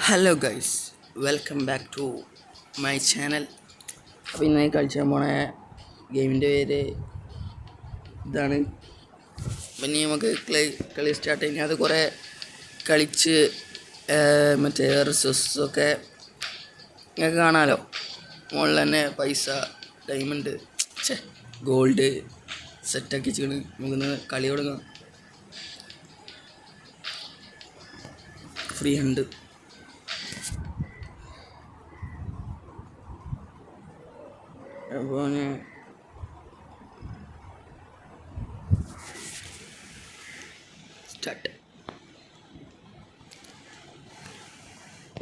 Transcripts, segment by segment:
Hello guys, welcome back to my channel. അപ്പോൾ ഇന്ന് കളിച്ചാൻ പോണ ഗെയിമിൻ്റെ പേര് ഇതാണ്. പിന്നെ നമുക്ക് കളി സ്റ്റാർട്ട് കഴിഞ്ഞാൽ അത് കുറേ കളിച്ച് മറ്റേ റിസോഴ്സൊക്കെ നിങ്ങൾക്ക് കാണാമല്ലോ. മുകളിൽ തന്നെ പൈസ, ഡയമണ്ട്, ഗോൾഡ് സെറ്റാക്കി വെച്ചിട്ട് നമുക്കിന്ന് കളി തുടങ്ങാം. ഫ്രീ ഉണ്ട്. അപ്പോൾ സ്റ്റാർട്ട്.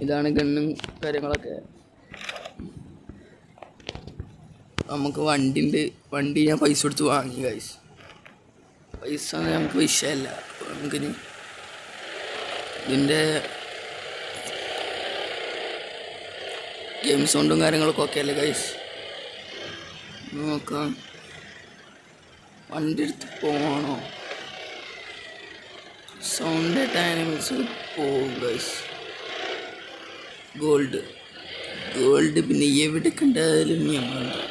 ഇതാണ് ഗണ്ണും കാര്യങ്ങളൊക്കെ. നമുക്ക് വണ്ടി ഞാൻ പൈസ കൊടുത്ത് വാങ്ങി ഗൈസ്. പൈസ നമുക്ക് വിഷയമല്ല. നമുക്കിനി ഇതിൻ്റെ ഗെയിം സൗണ്ടും കാര്യങ്ങളൊക്കെ ഓക്കെ അല്ലേ ഗൈസ്? നോക്കാം, വണ്ടി എടുത്ത് പോകണോ? സൗണ്ട് ഡൈനാമിക്സ് പോകും ഗൈസ്. ഗോൾഡ് പിന്നെ എവിടെ കണ്ടാലും നമ്മളുണ്ട്.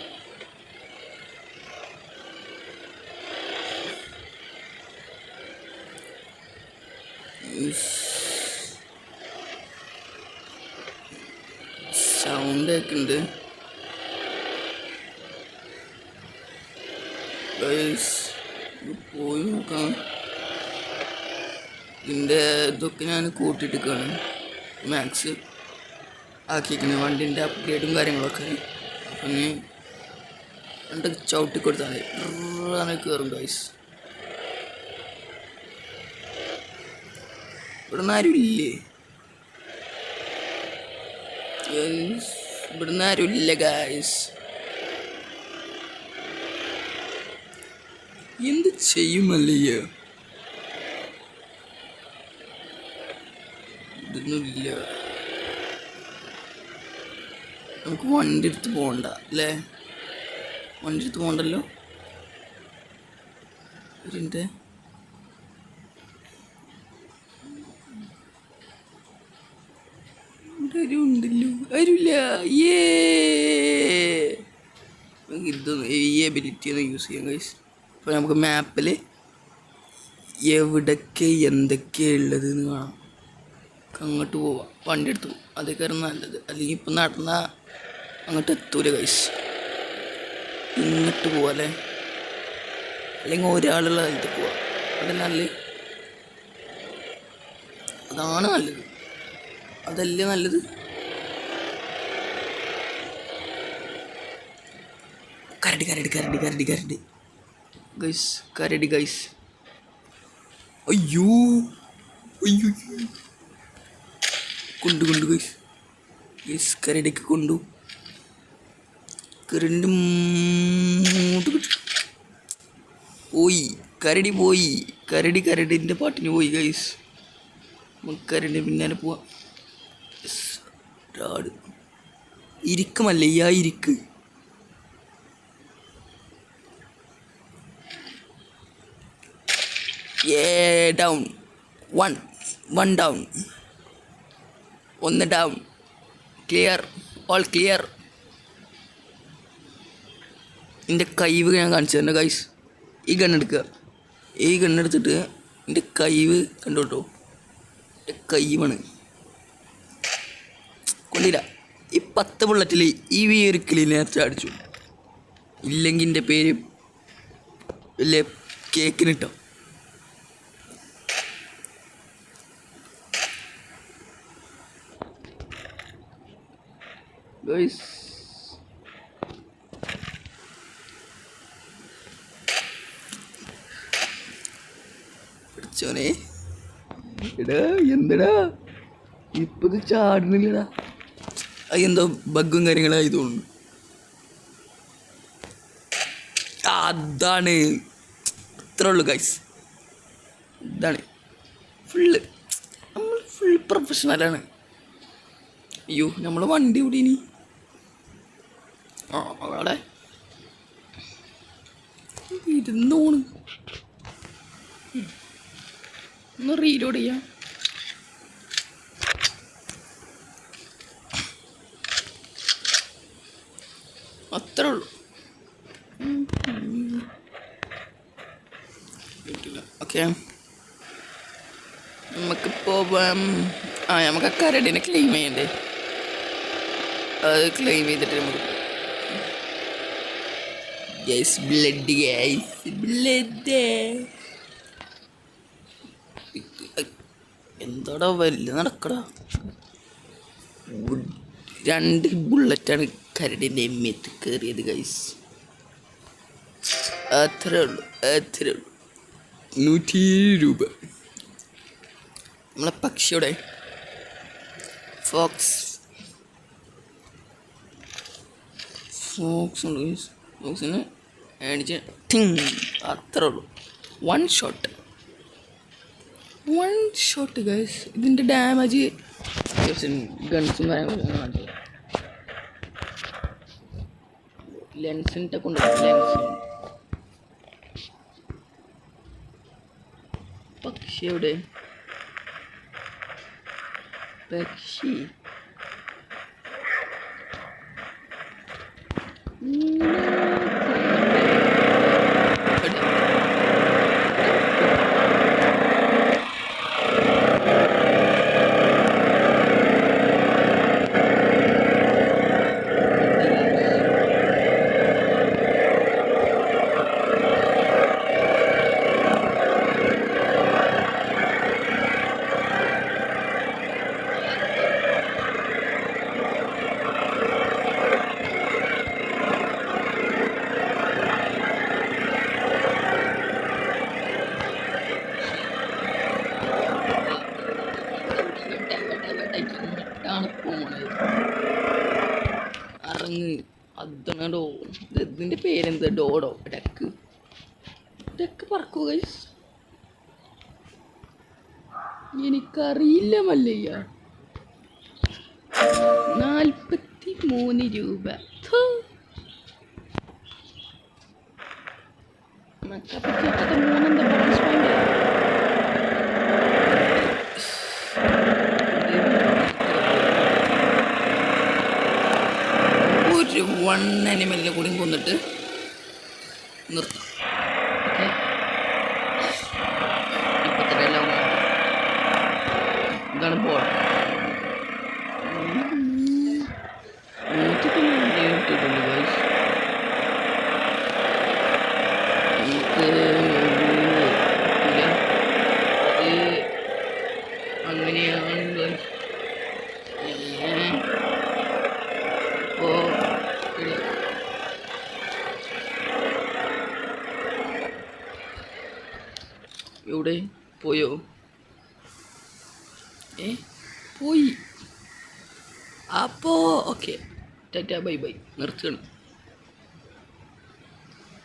സൗണ്ട് ഒക്കെ ഉണ്ട് ഗൈസ്. പോയി നോക്കാം. ഇതിൻ്റെ ഇതൊക്കെ ഞാൻ കൂട്ടിയിട്ടിരിക്കുകയാണ്, മാക്സ് ആക്കിയിരിക്കുന്നത്, വണ്ടിൻ്റെ അപ്ഗ്രേഡും കാര്യങ്ങളൊക്കെ. പിന്നെ രണ്ട് ചവിട്ടി കൊടുത്താൽ മതി, കയറും ഗൈസ്. ഇവിടുന്ന് ആരും ഇല്ലേ? ഇവിടുന്ന് ആരും ഇല്ല ഗൈസ്. എന്ത് ചെയ്യുമല്ലേ? ഇതൊന്നുമില്ല. നമുക്ക് വണ്ടി എടുത്ത് പോകണ്ട അല്ലേ? വണ്ടി എടുത്ത് പോകണ്ടല്ലോ. ഇതിൻ്റെ ഉണ്ടല്ലോ, ആരുമില്ല. ഇതൊന്നും ഈ എബിലിറ്റി ഒന്നും യൂസ് ചെയ്യാം ഗൈസ്. അപ്പോൾ നമുക്ക് മാപ്പിൽ എവിടൊക്കെ എന്തൊക്കെയാണ് ഉള്ളത് എന്ന് കാണാം. അങ്ങോട്ട് പോവാം, വണ്ടി എടുത്ത് പോവാം. അതൊക്കെയായിരുന്നു നല്ലത്. അല്ലെങ്കിൽ ഇപ്പം നടന്നാൽ അങ്ങോട്ട് എത്തൂല ഗൈസ്. ഇങ്ങോട്ട് പോവാം അല്ലേ? അല്ലെങ്കിൽ ഒരാളുള്ള സ്ഥലത്ത് പോവാം. അതല്ല നല്ലത്. അതാണ് നല്ലത്. അതല്ലേ നല്ലത്. കരടി ഗൈസ്, കരടി ഗൈസ്. അയ്യോ കൊണ്ടു ഗൈസ്. കരടിക്ക് കൊണ്ടു. പോയി കരടിൻ്റെ പാട്ടിന് പോയി ഗൈസ്. നമുക്ക് കരടിൻ്റെ പിന്നാലെ പോവാം. ഇരിക്കുമല്ലേ ഇരിക്ക്. ഡൗൺ. One down. ഒന്ന് ഡൗൺ. Clear, all clear. എൻ്റെ കൈവ് ഞാൻ കാണിച്ചു തന്നെ ഗൈസ്. ഈ ഗണ്ണെടുക്കുക. ഈ ഗണ്ണെടുത്തിട്ട് എൻ്റെ കൈവ് കണ്ടോട്ടോ. എൻ്റെ കൈവാണ് കൊണ്ടില്ല. ഈ 10 ബുള്ളറ്റിൽ ഈ വീർക്കിൽ നേരത്തെ അടിച്ചു. ഇല്ലെങ്കിൽ എൻ്റെ പേര് വലിയ കേക്കിനിട്ടോ. ഗൈസ് പിടിച്ചോനെ. എടാ എന്തടാ ഇപ്പത് ചാടുന്നില്ലടാ? എന്തോ ബഗ്ഗും കാര്യങ്ങളായതുകൊണ്ട്. അതാണ്, ഇത്രേ ഉള്ളൂ ഗൈസ്. ഇതാണ് നമ്മൾ ഫുൾ പ്രൊഫഷണലാണ്. അയ്യോ, നമ്മൾ വണ്ടി ഓടിനി. അവിടെ ഇരുന്നോണ് ഒന്ന് റീലോഡ് ചെയ്യാം. അത്രേ ഉള്ളൂ. ഓക്കെ, നമുക്കിപ്പോൾ നമുക്ക് ആ കരടിനെ ക്ലെയിം ചെയ്യണ്ടേ? അത് ക്ലെയിം ചെയ്തിട്ട് നമുക്ക് ബ്ലഡ് എന്താടാ വലിയ നടക്കടാ. 2 ബുള്ളറ്റാണ് കരടിൻ്റെ എമ്മയത്ത് കയറിയത് ഗൈസ്. അത്രേ ഉള്ളൂ. 120 രൂപ. നമ്മളെ പക്ഷിയുടെ ഫോക്സ് ഉണ്ട് ഗൈസ്. ഫോക്സിന് അടിച്ച് ടിങ്, അത്രേ ഉള്ളൂ. One shot guys. ഇതിൻ്റെ ഡാമേജ് ഗൺസും കാര്യങ്ങളൊക്കെ ലെൻസിൻ്റെ കൊണ്ട് പക്ഷിയുടെ പക്ഷി ഇറങ്ങ്. അതണോ ഇതിൻ്റെ പേരെന്താ? ഡോഡോ ഡക്ക് പറക്കൂ ഗൈസ്. എനിക്കറിയില്ല മല്ലയ്യ. 43 രൂപ. ഒരു 1 അനിമലിനെ കൂടി കൊന്നിട്ട് നിർത്താം. ഓക്കെ, ഇപ്പത്തെ ഇതാണ് ബോൾ. 190 കിട്ടിയിട്ടുണ്ട് ഗൈസ്. അത് അങ്ങനെയാണ് ഗൈസ്. എവിടെ പോയോ? പോയി. അപ്പോൾ ഓക്കെ, ടാറ്റ ബൈ ബൈ, നിർത്തുകയാണ്.